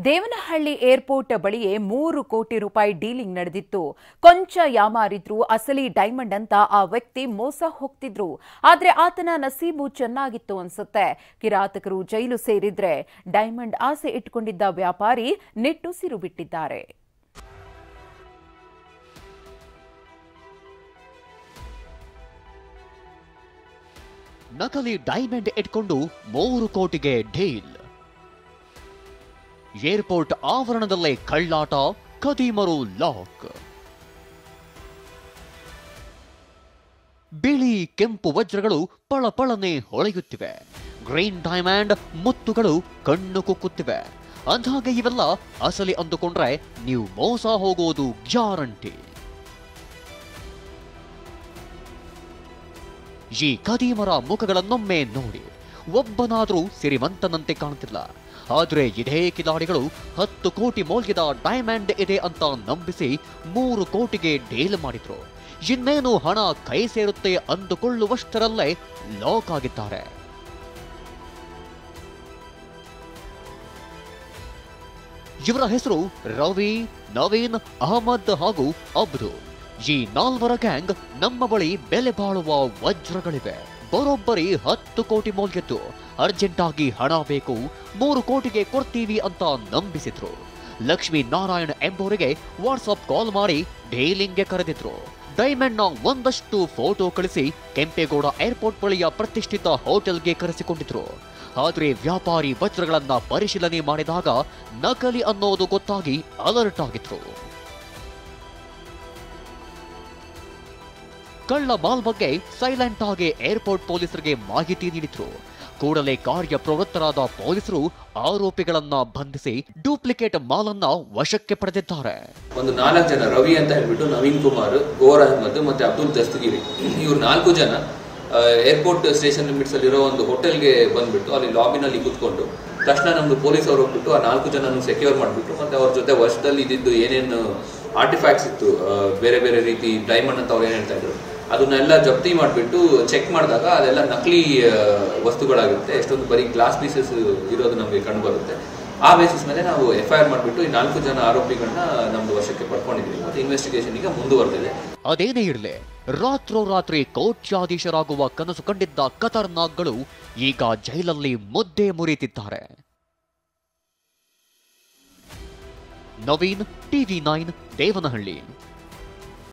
Devanahalli airport ಬಳಿಯೇ 3 ಕೋಟಿ ರೂಪಾಯಿ ಡೀಲಿಂಗ್ ನಡೆದಿತ್ತು. ಕೊಂಚ ಯಾಮಾರಿದ್ರು ಅಸಲಿ ಡೈಮಂಡ್ ಅಂತ ಆ ವ್ಯಕ್ತಿ ಮೋಸ ಹೋಗ್ತಿದ್ರು. ಆದ್ರೆ ಆತನ ನಸೀಬು ಚೆನ್ನಾಗಿತ್ತು ಅನ್ಸುತ್ತೆ. ಕಿರಾತಕರು ಜೈಲು ಸೇರಿದ್ರೆ ಡೈಮಂಡ್ ಆಸೆ ಇಟ್ಕೊಂಡಿದ್ದ ವ್ಯಾಪಾರಿ ನಿಟ್ಟುಸಿರು ಬಿಟ್ಟಿದ್ದಾರೆ. ನಕಲಿ ಡೈಮಂಡ್ ಇಟ್ಕೊಂಡು 3 ಕೋಟಿಗೆ ಡೀಲ್. ಏರ್ಪೋರ್ಟ್ ಆವರಣದಲ್ಲೇ ಕಳ್ಳಾಟ, ಖದೀಮರು ಲಾಕ್. ಬಿಳಿ ಕೆಂಪು ವಜ್ರಗಳು ಪಳಪಳನೆ ಹೊಳೆಯುತ್ತಿವೆ. ಗ್ರೀನ್ ಡೈಮಂಡ್ ಮುತ್ತುಗಳು ಕಣ್ಣು ಕುಕ್ಕುತ್ತಿವೆ. ಅಂದಾಗೆ ಇವೆಲ್ಲ ಅಸಲಿ ಅಂದುಕೊಂಡ್ರೆ ನೀವು ಮೋಸ ಹೋಗೋದು ಗ್ಯಾರಂಟಿ. ಈ ಖದೀಮರ ಮುಖಗಳನ್ನೊಮ್ಮೆ ನೋಡಿ. ಒಬ್ಬನಾದ್ರೂ ಸಿರಿವಂತನಂತೆ ಕಾಣುತ್ತಿಲ್ಲ. ಆದ್ರೆ ಇದೇ ಕಿಲಾಡಿಗಳು 10 ಕೋಟಿ ಮೌಲ್ಯದ ಡೈಮಂಡ್ ಇದೆ ಅಂತ ನಂಬಿಸಿ 3 ಕೋಟಿಗೆ ಡೀಲ್ ಮಾಡಿದ್ರು. ಇನ್ನೇನು ಹಣ ಕೈ ಸೇರುತ್ತೆ ಅಂದುಕೊಳ್ಳುವಷ್ಟರಲ್ಲೇ ಲಾಕ್ ಆಗಿದ್ದಾರೆ. ಇವರ ಹೆಸರು ರವಿ, ನವೀನ್, ಅಹಮದ್ ಹಾಗೂ ಅಬ್ದುಲ್. ಈ 4 ಗ್ಯಾಂಗ್ ನಮ್ಮ ಬಳಿ ಬೆಲೆ ಬಾಳುವ ವಜ್ರಗಳಿವೆ. ಬರೋಬ್ಬರಿ 10 ಕೋಟಿ ಮೌಲ್ಯದ್ದು. ಅರ್ಜೆಂಟ್ ಆಗಿ ಹಣ ಬೇಕು, 3 ಕೋಟಿಗೆ ಕೊಡ್ತೀವಿ ಅಂತ ನಂಬಿಸಿದ್ರು. ಲಕ್ಷ್ಮೀ ನಾರಾಯಣ್ ಎಂಬುವರಿಗೆ ವಾಟ್ಸ್ಆಪ್ ಕಾಲ್ ಮಾಡಿ ಡೀಲಿಂಗ್ಗೆ ಕರೆದಿದ್ರು. ಡೈಮಂಡ್ ನ ಒಂದಷ್ಟು ಫೋಟೋ ಕಳಿಸಿ ಕೆಂಪೇಗೌಡ ಏರ್ಪೋರ್ಟ್ ಬಳಿಯ ಪ್ರತಿಷ್ಠಿತ ಹೋಟೆಲ್ಗೆ ಕರೆಸಿಕೊಂಡಿದ್ರು. ಆದ್ರೆ ವ್ಯಾಪಾರಿ ವಜ್ರಗಳನ್ನ ಪರಿಶೀಲನೆ ಮಾಡಿದಾಗ ನಕಲಿ ಅನ್ನೋದು ಗೊತ್ತಾಗಿ ಅಲರ್ಟ್ ಆಗಿದ್ರು. ಕಳ್ಳ ಮಾಲ್ ಬಗ್ಗೆ ಸೈಲೆಂಟ್ ಆಗಿ ಏರ್ಪೋರ್ಟ್ ಪೊಲೀಸರಿಗೆ ಮಾಹಿತಿ ನೀಡಿದ್ರು. ಕೂಡಲೇ ಕಾರ್ಯಪ್ರವೃತ್ತರಾದ ಪೊಲೀಸರು ಆರೋಪಿಗಳನ್ನ ಬಂಧಿಸಿ ಡೂಪ್ಲಿಕೇಟ್ ಮಾಲ್ ಅನ್ನ ವಶಕ್ಕೆ ಪಡೆದಿದ್ದಾರೆ. ಒಂದು 4 ಜನ, ರವಿ ಅಂತ ಹೇಳ್ಬಿಟ್ಟು, ನವೀನ್ ಕುಮಾರ್, ಗೋರ್ ಅಹಮದ್ ಮತ್ತೆ ಅಬ್ದುಲ್ ದಸ್ತಗಿರಿ, ಇವ್ರು 4 ಜನ ಏರ್ಪೋರ್ಟ್ ಸ್ಟೇಷನ್ ಲಿಮಿಟ್ಸ್ ಅಲ್ಲಿರೋ ಒಂದು ಹೋಟೆಲ್ಗೆ ಬಂದ್ಬಿಟ್ಟು ಅಲ್ಲಿ ಲಾಬಿನಲ್ಲಿ ಕೂತ್ಕೊಂಡು ತಕ್ಷಣ ನಮ್ದು ಪೊಲೀಸ್ ಅವರು ಹೋಗ್ಬಿಟ್ಟು ಆ 4 ಜನನು ಸೆಕ್ಯೂರ್ ಮಾಡಿಬಿಟ್ಟು ಮತ್ತೆ ಅವ್ರ ಜೊತೆ ವಶದಲ್ಲಿ ಇದ್ದಿದ್ದು ಏನೇನು ಆರ್ಟಿಫ್ಯಾಕ್ಟ್ಸ್ ಇತ್ತು, ಬೇರೆ ಬೇರೆ ರೀತಿ ಡೈಮಂಡ್ ಅಂತ ಅವ್ರು ಏನ್ ಹೇಳ್ತಾ ಇದ್ರು, ಅದನ್ನೆಲ್ಲ ಜಪ್ತಿ ಮಾಡಿಬಿಟ್ಟು ಚೆಕ್ ಮಾಡಿದಾಗ ಅದೆಲ್ಲ ನಕಲಿ ವಸ್ತುಗಳಾಗಿರುತ್ತೆ. ಎಷ್ಟೊಂದು ಬರೀ ಗ್ಲಾಸ್ ಪೀಸಸ್ ಇರೋದು ನಮಗೆ ಕಂಡು ಬರುತ್ತೆ. ಆ ಬೇಸಿಸ್ ಮೇಲೆ ನಾವು FIR ಮಾಡಿಬಿಟ್ಟು ಈ 4 ಜನ ಆರೋಪಿಗಳನ್ನ ನಮ್ದು ವಶಕ್ಕೆ ಪಡ್ಕೊಂಡಿದ್ವಿ. ಮತ್ತೆ ಇನ್ವೆಸ್ಟಿಗೇಷನ್ ಈಗ ಮುಂದುವರೆದಿದೆ. ಅದೇನೇ ಇರಲಿ, ರಾತ್ರೋರಾತ್ರಿ ಕೋಟ್ಯಾಧೀಶರಾಗುವ ಕನಸು ಕಂಡಿದ್ದ ಖತರ್ನಾಕ್ಗಳು ಈಗ ಜೈಲಲ್ಲಿ ಮುದ್ದೆ ಮುರಿತಿದ್ದಾರೆ. ನವೀನ್, TV9, ದೇವನಹಳ್ಳಿ.